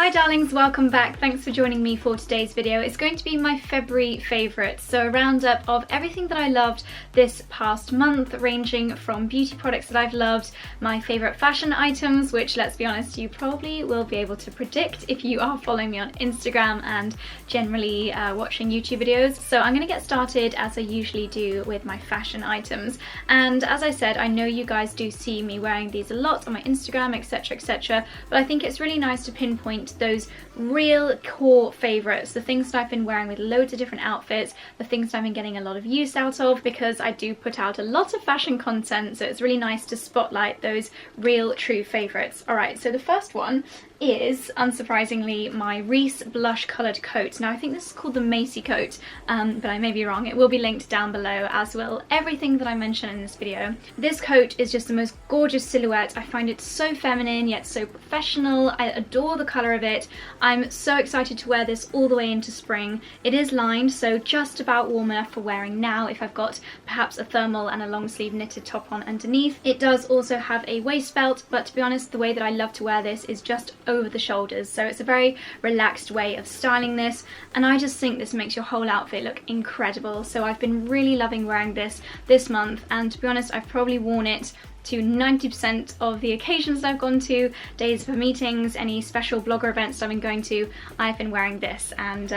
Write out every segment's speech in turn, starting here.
Hi darlings, welcome back. Thanks for joining me for today's video. It's going to be my February favourites, so a roundup of everything that I loved this past month, ranging from beauty products that I've loved, my favourite fashion items, which, let's be honest, you probably will be able to predict if you are following me on Instagram and generally watching YouTube videos. So I'm going to get started as I usually do with my fashion items, and as I said, I know you guys do see me wearing these a lot on my Instagram, etc, but I think it's really nice to pinpoint those real core favourites, the things that I've been wearing with loads of different outfits, the things that I've been getting a lot of use out of, because I do put out a lot of fashion content, so it's really nice to spotlight those real true favourites. Alright, so the first one is, unsurprisingly, my Reese blush coloured coat. Now I think this is called the Macy coat, but I may be wrong. It will be linked down below, as will everything that I mention in this video. This coat is just the most gorgeous silhouette. I find it so feminine yet so professional. I adore the colour of it. I'm so excited to wear this all the way into spring. It is lined, so just about warm enough for wearing now if I've got perhaps a thermal and a long sleeve knitted top on underneath. It does also have a waist belt, but to be honest, the way that I love to wear this is just over the shoulders, so it's a very relaxed way of styling this, and I just think this makes your whole outfit look incredible. So I've been really loving wearing this month, and to be honest, I've probably worn it to 90% of the occasions I've gone to, days for meetings, any special blogger events I've been going to, I've been wearing this, and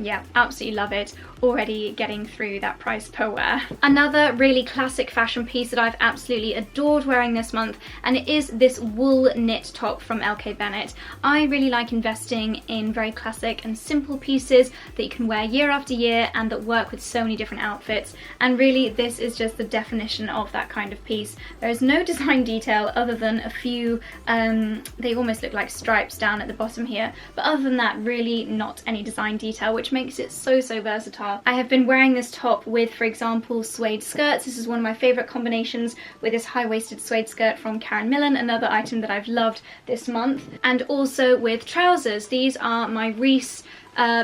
yeah, absolutely love it. Already getting through that price per wear. Another really classic fashion piece that I've absolutely adored wearing this month, and it is this wool knit top from LK Bennett. I really like investing in very classic and simple pieces that you can wear year after year and that work with so many different outfits, and really this is just the definition of that kind of piece. There is no design detail other than a few, they almost look like stripes down at the bottom here, but other than that, really not any design detail, which makes it so versatile. I have been wearing this top with, for example, suede skirts. This is one of my favourite combinations, with this high-waisted suede skirt from Karen Millen, another item that I've loved this month, and also with trousers. These are my Reese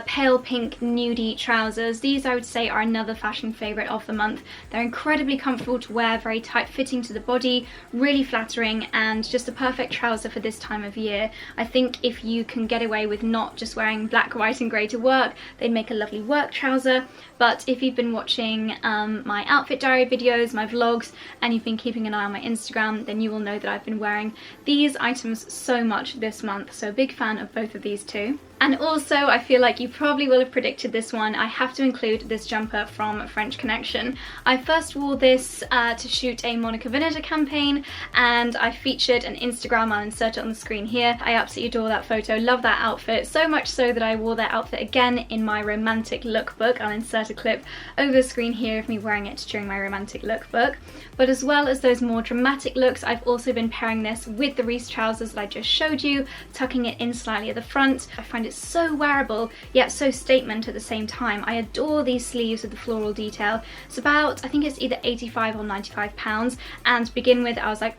pale pink nudie trousers. These, I would say, are another fashion favourite of the month. They're incredibly comfortable to wear, very tight fitting to the body, really flattering, and just a perfect trouser for this time of year. I think if you can get away with not just wearing black, white and grey to work, they'd make a lovely work trouser. But if you've been watching my outfit diary videos, my vlogs, and you've been keeping an eye on my Instagram, then you will know that I've been wearing these items so much this month, so big fan of both of these too. And also, I feel like you probably will have predicted this one, I have to include this jumper from French Connection. I first wore this to shoot a Monica Vinader campaign, and I featured an Instagram. I'll insert it on the screen here. I absolutely adore that photo, love that outfit, so much so that I wore that outfit again in my romantic lookbook. I'll insert a clip over the screen here of me wearing it during my romantic lookbook. But as well as those more dramatic looks, I've also been pairing this with the Reese trousers that I just showed you, tucking it in slightly at the front. I find it's so wearable yet so statement at the same time. I adore these sleeves with the floral detail. It's about, I think it's either 85 or 95 pounds, and to begin with I was like,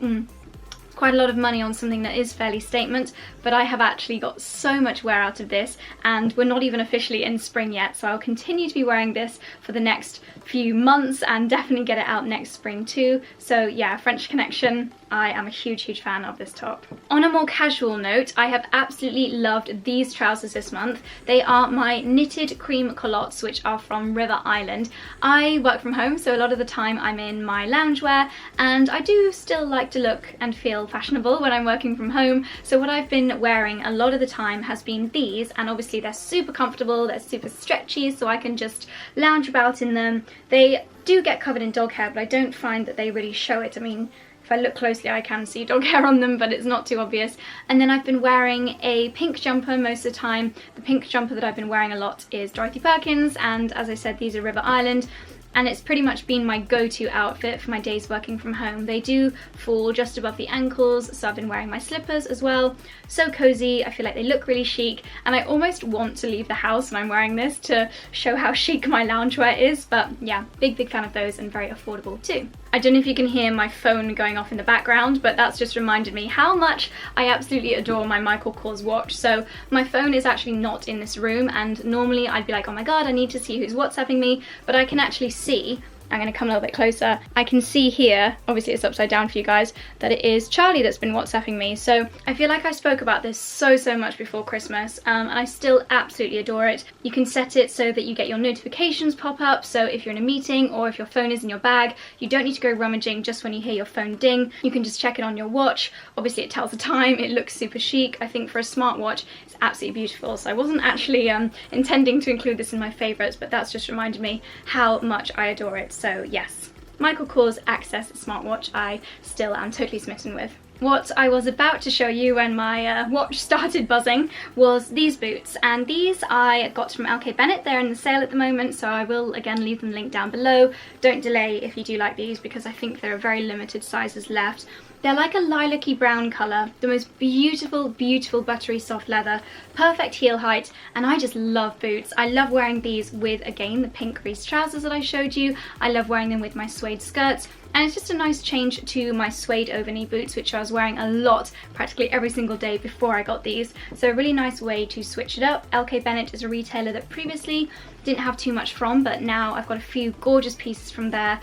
quite a lot of money on something that is fairly statement, but I have actually got so much wear out of this, and we're not even officially in spring yet, so I'll continue to be wearing this for the next few months and definitely get it out next spring too. So yeah, French Connection, I am a huge fan of this top. On a more casual note, I have absolutely loved these trousers this month. They are my knitted cream culottes, which are from River Island. I work from home, so a lot of the time I'm in my loungewear, and I do still like to look and feel fashionable when I'm working from home, so what I've been wearing a lot of the time has been these, and obviously they're super comfortable, they're super stretchy, so I can just lounge about in them. They do get covered in dog hair, but I don't find that they really show it. I mean, if I look closely I can see dog hair on them, but it's not too obvious. And then I've been wearing a pink jumper most of the time. The pink jumper that I've been wearing a lot is Dorothy Perkins, and as I said, these are River Island. And it's pretty much been my go-to outfit for my days working from home. They do fall just above the ankles, so I've been wearing my slippers as well. So cozy, I feel like they look really chic, and I almost want to leave the house when I'm wearing this to show how chic my loungewear is, but yeah, big fan of those, and very affordable too. I don't know if you can hear my phone going off in the background, but that's just reminded me how much I absolutely adore my Michael Kors watch. So my phone is actually not in this room, and normally I'd be like, oh my god, I need to see who's WhatsApping me, but I can actually see I'm going to come a little bit closer. I can see here, obviously it's upside down for you guys, that it is Charlie that's been WhatsApping me. So I feel like I spoke about this so much before Christmas, and I still absolutely adore it. You can set it so that you get your notifications pop up, so if you're in a meeting or if your phone is in your bag, you don't need to go rummaging just when you hear your phone ding. You can just check it on your watch. Obviously it tells the time, it looks super chic. I think for a smartwatch it's absolutely beautiful. So I wasn't actually intending to include this in my favourites, but that's just reminded me how much I adore it. So yes, Michael Kors Access smartwatch I still am totally smitten with. What I was about to show you when my watch started buzzing was these boots, and these I got from LK Bennett. They're in the sale at the moment, so I will again leave them linked down below. Don't delay if you do like these, because I think there are very limited sizes left. They're like a lilac-y brown colour, the most beautiful, beautiful buttery soft leather, perfect heel height, and I just love boots. I love wearing these with, again, the pink crease trousers that I showed you. I love wearing them with my suede skirts, and it's just a nice change to my suede over-knee boots, which I was wearing a lot, practically every single day before I got these. So a really nice way to switch it up. LK Bennett is a retailer that previously didn't have too much from, but now I've got a few gorgeous pieces from there.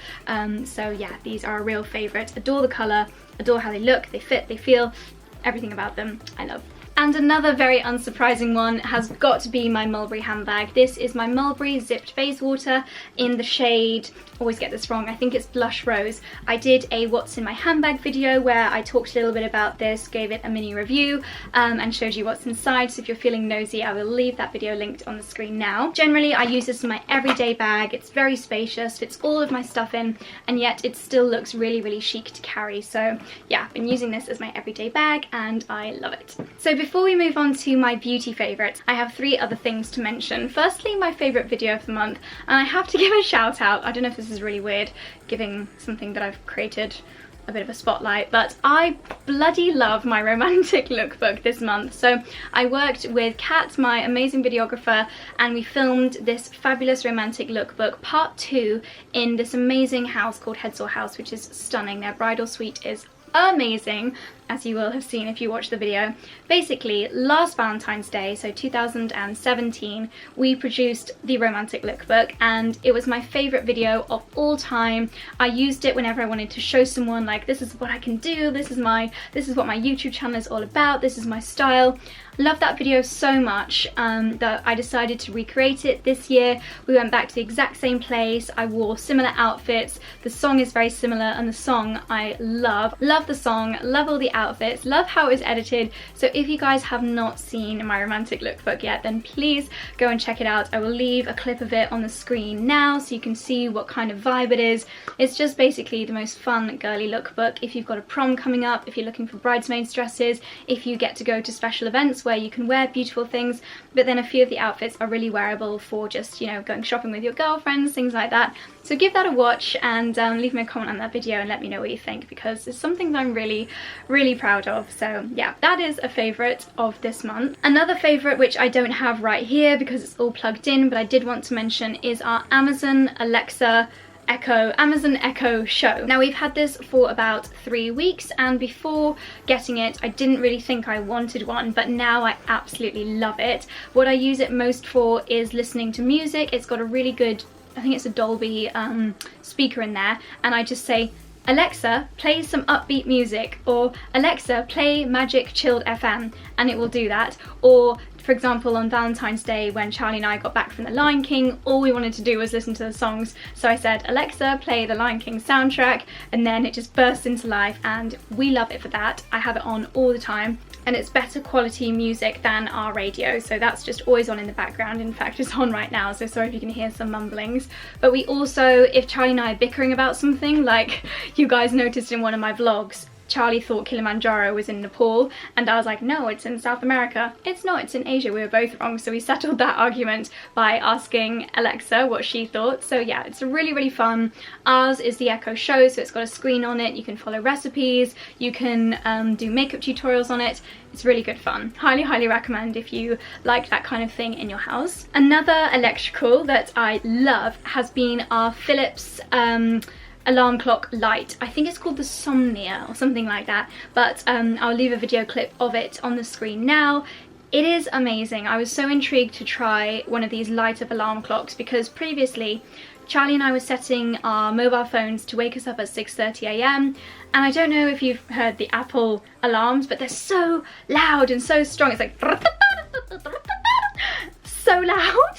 So yeah, these are a real favourite. Adore the colour, adore how they look, they fit, they feel, everything about them I love. And another very unsurprising one has got to be my mulberry handbag. This is my mulberry zipped Bayswater in the shade, always get this wrong, I think it's blush rose. I did a what's in my handbag video where I talked a little bit about this, gave it a mini review, and showed you what's inside. So if you're feeling nosy, I will leave that video linked on the screen now. Generally I use this in my everyday bag. It's very spacious, fits all of my stuff in, and yet it still looks really chic to carry. So yeah, I've been using this as my everyday bag and I love it. So before we move on to my beauty favourites, I have 3 other things to mention. Firstly, my favourite video of the month, and I have to give a shout out. I don't know if this is really weird, giving something that I've created a bit of a spotlight, but I bloody love my romantic lookbook this month. So I worked with Kat, my amazing videographer, and we filmed this fabulous romantic lookbook part 2 in this amazing house called Headsor House, which is stunning. Their bridal suite is amazing, as you will have seen if you watch the video. Basically, last Valentine's Day, so 2017, we produced the romantic lookbook, and it was my favourite video of all time. I used it whenever I wanted to show someone, like, this is what I can do, this is what my YouTube channel is all about, this is my style. Love that video so much that I decided to recreate it this year. We went back to the exact same place, I wore similar outfits, the song is very similar, and the song I love. Love the song, love all the outfits, love how it was edited. So if you guys have not seen my romantic lookbook yet, then please go and check it out. I will leave a clip of it on the screen now so you can see what kind of vibe it is. It's just basically the most fun girly lookbook. If you've got a prom coming up, if you're looking for bridesmaids dresses, if you get to go to special events where you can wear beautiful things, but then a few of the outfits are really wearable for just, you know, going shopping with your girlfriends, things like that. So give that a watch and leave me a comment on that video and let me know what you think, because it's something that I'm really proud of. So yeah, that is a favourite of this month. Another favourite, which I don't have right here because it's all plugged in, but I did want to mention, is our Amazon Echo show. Now we've had this for about 3 weeks, and before getting it I didn't really think I wanted one, but now I absolutely love it. What I use it most for is listening to music. It's got a really good, I think it's a Dolby speaker in there, and I just say, Alexa, play some upbeat music, or Alexa, play Magic Chilled FM, and it will do that. Or for example, on Valentine's Day, when Charlie and I got back from The Lion King, all we wanted to do was listen to the songs. So I said, Alexa, play the Lion King soundtrack, and then it just burst into life, and we love it for that. I have it on all the time, and it's better quality music than our radio, so that's just always on in the background. In fact, it's on right now, so sorry if you can hear some mumblings. But we also, if Charlie and I are bickering about something, like you guys noticed in one of my vlogs, Charlie thought Kilimanjaro was in Nepal, and I was like, no, it's in South America. It's not, it's in Asia. We were both wrong. So we settled that argument by asking Alexa what she thought. So yeah, it's really fun. Ours is the Echo Show, so it's got a screen on it. You can follow recipes, you can do makeup tutorials on it. It's really good fun. Highly recommend if you like that kind of thing in your house. Another electrical that I love has been our Philips alarm clock light. I think it's called the Somnia or something like that, but I'll leave a video clip of it on the screen now. It is amazing. I was so intrigued to try one of these light up alarm clocks because previously Charlie and I were setting our mobile phones to wake us up at 6:30 a.m. and I don't know if you've heard the Apple alarms, but they're so loud and so strong. It's like so loud.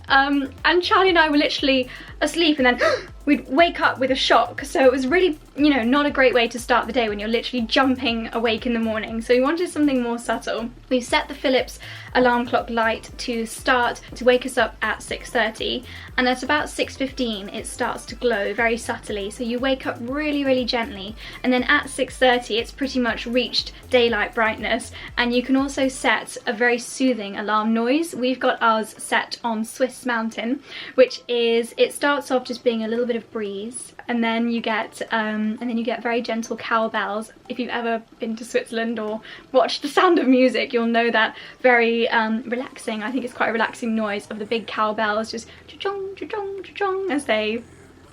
And Charlie and I were literally asleep and then we'd wake up with a shock. So it was really, you know, not a great way to start the day when you're literally jumping awake in the morning. So we wanted something more subtle. We set the Philips alarm clock light to start to wake us up at 6:30, and at about 6:15 it starts to glow very subtly, so you wake up really, really gently, and then at 6:30 it's pretty much reached daylight brightness. And you can also set a very soothing alarm noise. We've got ours set on Swiss Mountain, which is, it starts off just being a little bit of breeze, and then you get very gentle cowbells. If you've ever been to Switzerland or watched The Sound of Music, you'll know that very relaxing, I think it's quite a relaxing noise of the big cowbells just cha-chong, cha-chong, cha-chong as they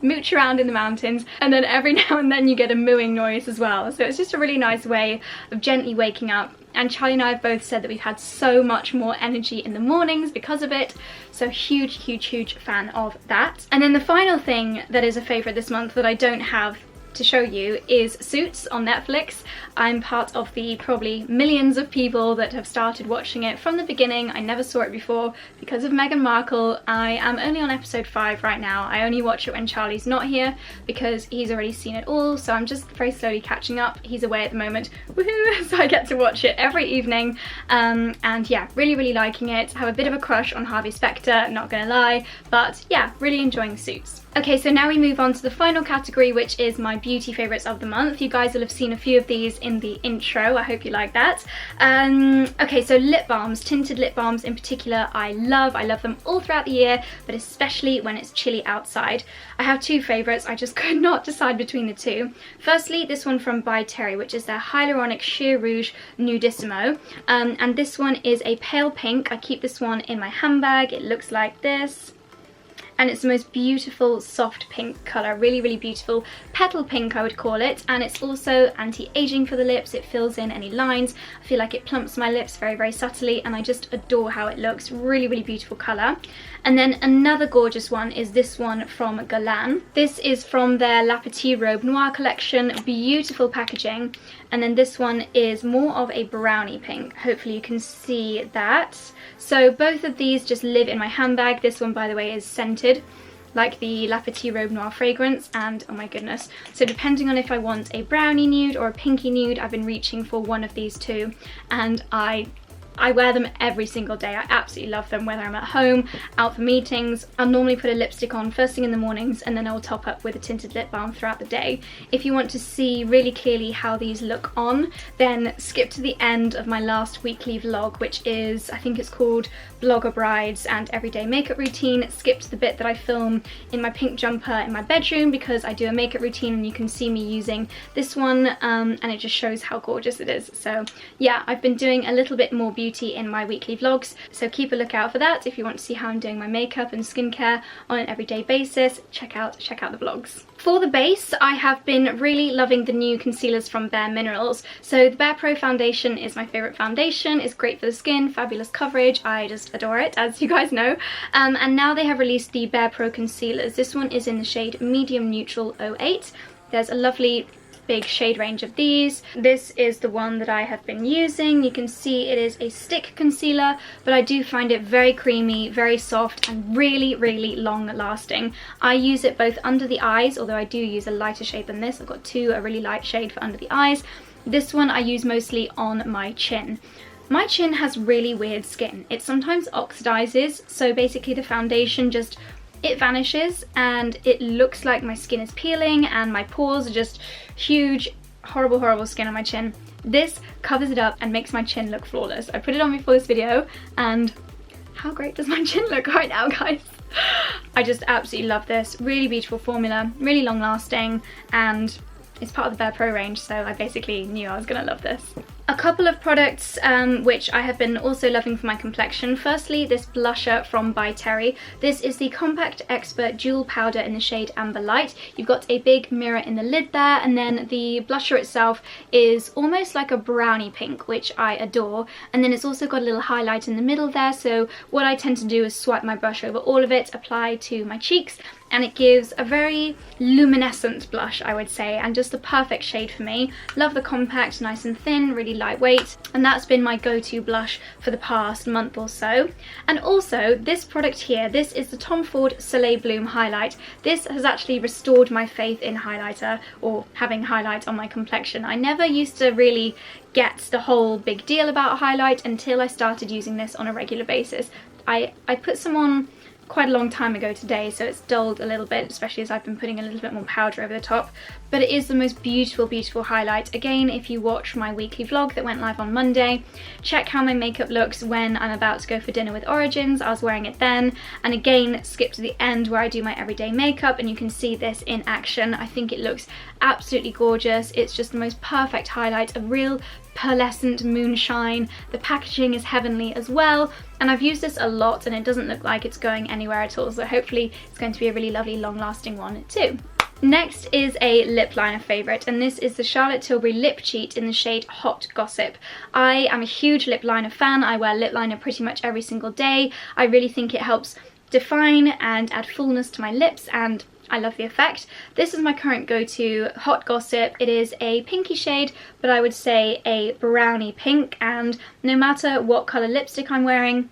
mooch around in the mountains, and then every now and then you get a mooing noise as well. So it's just a really nice way of gently waking up, and Charlie and I have both said that we've had so much more energy in the mornings because of it. So huge fan of that. And then the final thing that is a favourite this month that I don't have to show you is Suits on Netflix. I'm part of the probably millions of people that have started watching it from the beginning. I never saw it before because of Meghan Markle. I am only on episode 5 right now. I only watch it when Charlie's not here because he's already seen it all, so I'm just very slowly catching up. He's away at the moment, woohoo! So I get to watch it every evening, and yeah, really liking it. I have a bit of a crush on Harvey Specter, not gonna lie, but yeah, really enjoying Suits. Okay, so now we move on to the final category, which is my beauty favourites of the month. You guys will have seen a few of these in the intro. I hope you like that. Okay, so lip balms, tinted lip balms in particular, I love them all throughout the year, but especially when it's chilly outside. I have two favourites, I just could not decide between the two. Firstly, this one from By Terry, which is their Hyaluronic Sheer Rouge Nudissimo. And this one is a pale pink. I keep this one in my handbag. It looks like this. And it's the most beautiful soft pink colour, really beautiful petal pink I would call it, and it's also anti-aging for the lips. It fills in any lines. I feel like it plumps my lips very subtly, and I just adore how it looks. Really beautiful colour. And then another gorgeous one is this one from Guerlain. This is from their La Petite Robe Noir collection, beautiful packaging. And then this one is more of a brownie pink. Hopefully you can see that. So both of these just live in my handbag. This one, by the way, is scented like the La Petite Robe Noir fragrance, and oh my goodness. So depending on if I want a brownie nude or a pinky nude, I've been reaching for one of these two, and I wear them every single day. I absolutely love them, whether I'm at home, out for meetings. I'll normally put a lipstick on first thing in the mornings, and then I'll top up with a tinted lip balm throughout the day. If you want to see really clearly how these look on, then skip to the end of my last weekly vlog, which is, I think it's called Blogger Brides and Everyday Makeup Routine. Skip to the bit that I film in my pink jumper in my bedroom, because I do a makeup routine and you can see me using this one, and it just shows how gorgeous it is. So yeah, I've been doing a little bit more beauty in my weekly vlogs, so keep a lookout for that. If you want to see how I'm doing my makeup and skincare on an everyday basis, check out the vlogs. For the base, I have been really loving the new concealers from Bare Minerals. So the Bare Pro foundation is my favourite foundation. It's great for the skin, fabulous coverage, I just adore it, as you guys know. And now they have released the Bare Pro concealers. This one is in the shade Medium Neutral 08. There's a lovely big shade range of these. This is the one that I have been using. You can see it is a stick concealer, but I do find it very creamy, very soft, and really long lasting. I use it both under the eyes, although I do use a lighter shade than this. I've got a really light shade for under the eyes. This one I use mostly on my chin. My chin has really weird skin. It sometimes oxidizes, so basically the foundation just, it vanishes and it looks like my skin is peeling and my pores are just huge, horrible skin on my chin. This covers it up and makes my chin look flawless. I put it on before this video, and how great does my chin look right now, guys? I just absolutely love this. Really beautiful formula, really long lasting, and it's part of the Bare Pro range, so I basically knew I was gonna love this. A couple of products which I have been also loving for my complexion. Firstly, this blusher from By Terry. This is the Compact Expert Jewel Powder in the shade Amber Light. You've got a big mirror in the lid there, and then the blusher itself is almost like a brownie pink, which I adore. And then it's also got a little highlight in the middle there, so what I tend to do is swipe my brush over all of it, apply to my cheeks, and it gives a very luminescent blush, I would say, and just the perfect shade for me. Love the compact, nice and thin, really lightweight, and that's been my go-to blush for the past month or so. And also this product here, this is the Tom Ford Soleil Bloom highlight. This has actually restored my faith in highlighter, or having highlight on my complexion. I never used to really get the whole big deal about highlight until I started using this on a regular basis. I put some on quite a long time ago today, so it's dulled a little bit, especially as I've been putting a little bit more powder over the top, but it is the most beautiful, beautiful highlight. Again, if you watch my weekly vlog that went live on Monday, check how my makeup looks when I'm about to go for dinner with Origins. I was wearing it then, and again, skip to the end where I do my everyday makeup, and you can see this in action. I think it looks absolutely gorgeous. It's just the most perfect highlight, a real pearlescent moonshine. The packaging is heavenly as well, and I've used this a lot and it doesn't look like it's going anywhere at all, so hopefully it's going to be a really lovely long-lasting one too. Next is a lip liner favourite, and this is the Charlotte Tilbury Lip Cheat in the shade Hot Gossip. I am a huge lip liner fan. I wear lip liner pretty much every single day. I really think it helps define and add fullness to my lips, and I love the effect. This is my current go-to, Hot Gossip. It is a pinky shade, but I would say a brownie pink, and no matter what colour lipstick I'm wearing,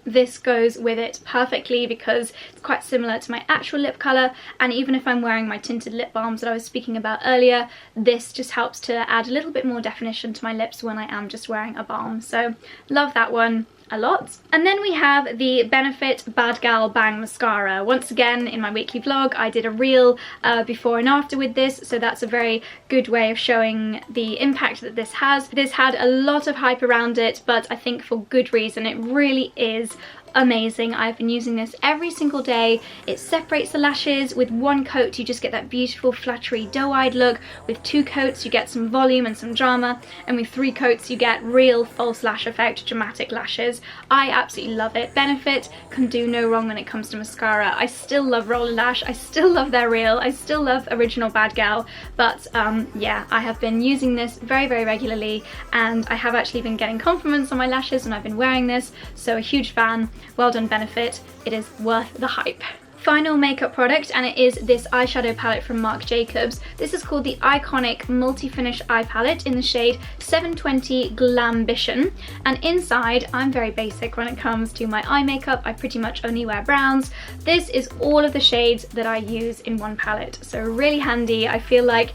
this goes with it perfectly because it's quite similar to my actual lip colour, and even if I'm wearing my tinted lip balms that I was speaking about earlier, this just helps to add a little bit more definition to my lips when I am just wearing a balm. So love that one a lot. And then we have the Benefit Bad Gal Bang Mascara. Once again, in my weekly vlog, I did a reel before and after with this, so that's a very good way of showing the impact that this has. This had a lot of hype around it, but I think for good reason. It really is amazing. I've been using this every single day. It separates the lashes. With one coat you just get that beautiful fluttery doe-eyed look. With 2 coats you get some volume and some drama, and with 3 coats you get real false lash effect, dramatic lashes. I absolutely love it. Benefit can do no wrong when it comes to mascara. I still love Roller Lash, I still love their reel, I still love Original Bad Gal, but yeah, I have been using this very, very regularly, and I have actually been getting compliments on my lashes when I've been wearing this, so a huge fan. Well done, Benefit. It is worth the hype. Final makeup product, and it is this eyeshadow palette from Marc Jacobs. This is called the Iconic Multi-Finish Eye Palette in the shade 720 Glambition, and inside, I'm very basic when it comes to my eye makeup. I pretty much only wear browns. This is all of the shades that I use in one palette, so really handy. I feel like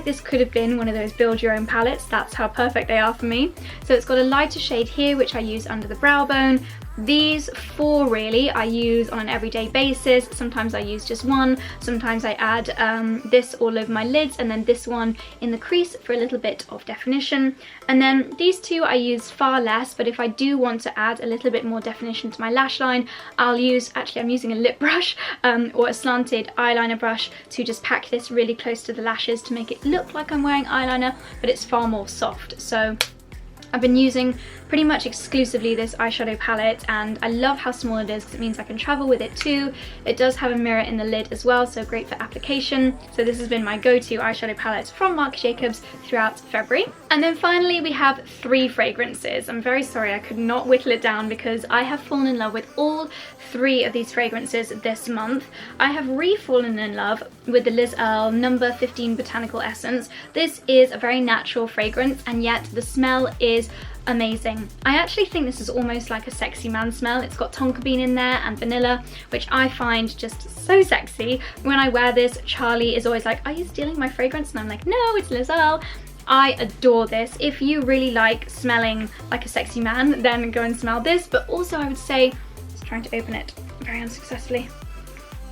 this could have been one of those build your own palettes. That's how perfect they are for me. So it's got a lighter shade here which I use under the brow bone. These 4 really I use on an everyday basis. Sometimes I use just one, sometimes I add this all over my lids, and then this one in the crease for a little bit of definition. And then these 2 I use far less, but if I do want to add a little bit more definition to my lash line, I'll use, actually I'm using a lip brush or a slanted eyeliner brush to just pack this really close to the lashes to make it look like I'm wearing eyeliner, but it's far more soft. So I've been using pretty much exclusively this eyeshadow palette, and I love how small it is because it means I can travel with it too. It does have a mirror in the lid as well, so great for application. So this has been my go-to eyeshadow palette from Marc Jacobs throughout February. And then finally we have 3 fragrances. I'm very sorry I could not whittle it down because I have fallen in love with all 3 of these fragrances this month. I have re-fallen in love with the Liz Earle No. 15 Botanical Essence. This is a very natural fragrance, and yet the smell is amazing. I actually think this is almost like a sexy man smell. It's got tonka bean in there and vanilla, which I find just so sexy. When I wear this, Charlie is always like, are you stealing my fragrance? And I'm like, no, it's Liz Earle. I adore this. If you really like smelling like a sexy man, then go and smell this. But also I would say, just trying to open it very unsuccessfully,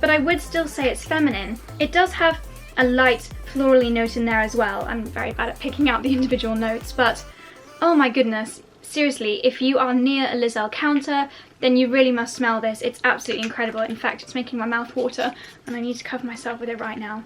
but I would still say it's feminine. It does have a light florally note in there as well. I'm very bad at picking out the individual notes, but oh my goodness, seriously, if you are near a Liz Earle counter, then you really must smell this. It's absolutely incredible. In fact, it's making my mouth water and I need to cover myself with it right now.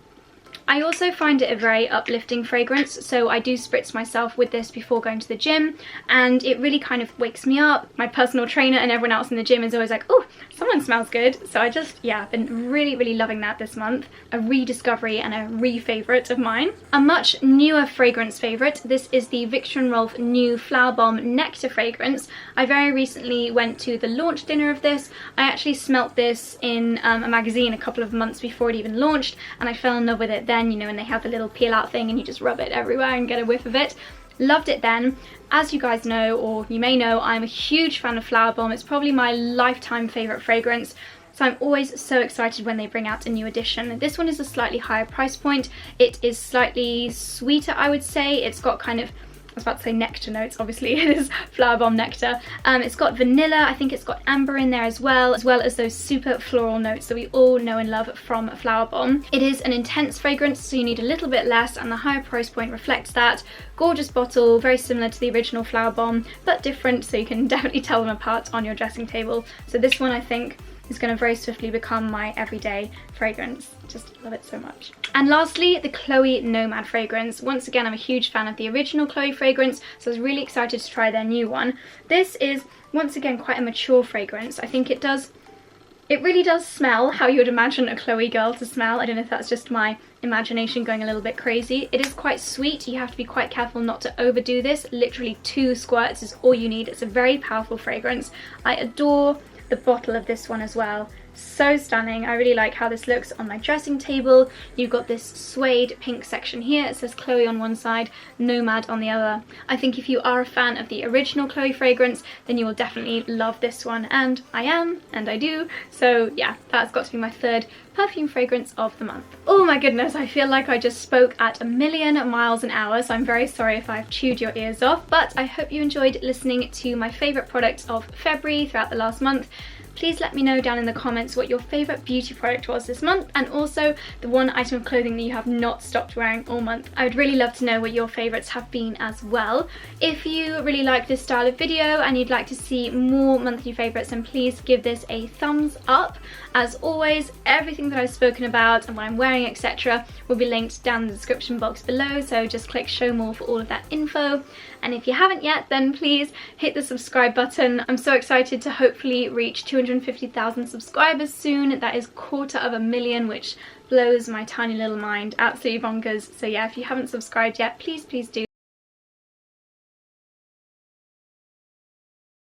I also find it a very uplifting fragrance, so I do spritz myself with this before going to the gym, and it really kind of wakes me up. My personal trainer and everyone else in the gym is always like, oh, someone smells good. So I just, yeah, I've been really loving that this month. A rediscovery and a re-favourite of mine. A much newer fragrance favourite, this is the Viktor & Rolf new Flower Bomb Nectar fragrance. I very recently went to the launch dinner of this. I actually smelt this in a magazine a couple of months before it even launched, and I fell in love with it then, you know, and they have the little peel out thing and you just rub it everywhere and get a whiff of it. Loved it then. As you guys know, or you may know, I'm a huge fan of Flower Bomb. It's probably my lifetime favourite fragrance. So I'm always so excited when they bring out a new edition. This one is a slightly higher price point. It is slightly sweeter, I would say. It's got kind of, I was about to say nectar notes, obviously it is Flower Bomb nectar. It's got vanilla, I think it's got amber in there as well as those super floral notes that we all know and love from Flower Bomb. It is an intense fragrance, so you need a little bit less, and the higher price point reflects that. Gorgeous bottle, very similar to the original Flower Bomb, but different, so you can definitely tell them apart on your dressing table. So this one, I think, is going to very swiftly become my everyday fragrance. Just love it so much. And lastly, the Chloe Nomad fragrance. Once again, I'm a huge fan of the original Chloe fragrance, so I was really excited to try their new one. This is, once again, quite a mature fragrance. I think it really does smell how you would imagine a Chloe girl to smell. I don't know if that's just my imagination going a little bit crazy. It is quite sweet. You have to be quite careful not to overdo this. Literally 2 squirts is all you need. It's a very powerful fragrance. I adore the bottle of this one as well. So stunning. I really like how this looks on my dressing table. You've got this suede pink section here. It says Chloe on one side, Nomad on the other. I think if you are a fan of the original Chloe fragrance, then you will definitely love this one, and I am, and I do. So yeah, that's got to be my 3rd perfume fragrance of the month. Oh my goodness, I feel like I just spoke at 1,000,000 miles an hour, so I'm very sorry if I've chewed your ears off, but I hope you enjoyed listening to my favourite products of February throughout the last month. Please let me know down in the comments what your favourite beauty product was this month, and also the one item of clothing that you have not stopped wearing all month. I would really love to know what your favourites have been as well. If you really like this style of video and you'd like to see more monthly favourites, then please give this a thumbs up. As always, everything that I've spoken about and what I'm wearing, etc. will be linked down in the description box below, so just click show more for all of that info. And if you haven't yet, then please hit the subscribe button. I'm so excited to hopefully reach 250,000 subscribers soon. That is 250,000, which blows my tiny little mind absolutely bonkers. So yeah, if you haven't subscribed yet, please do.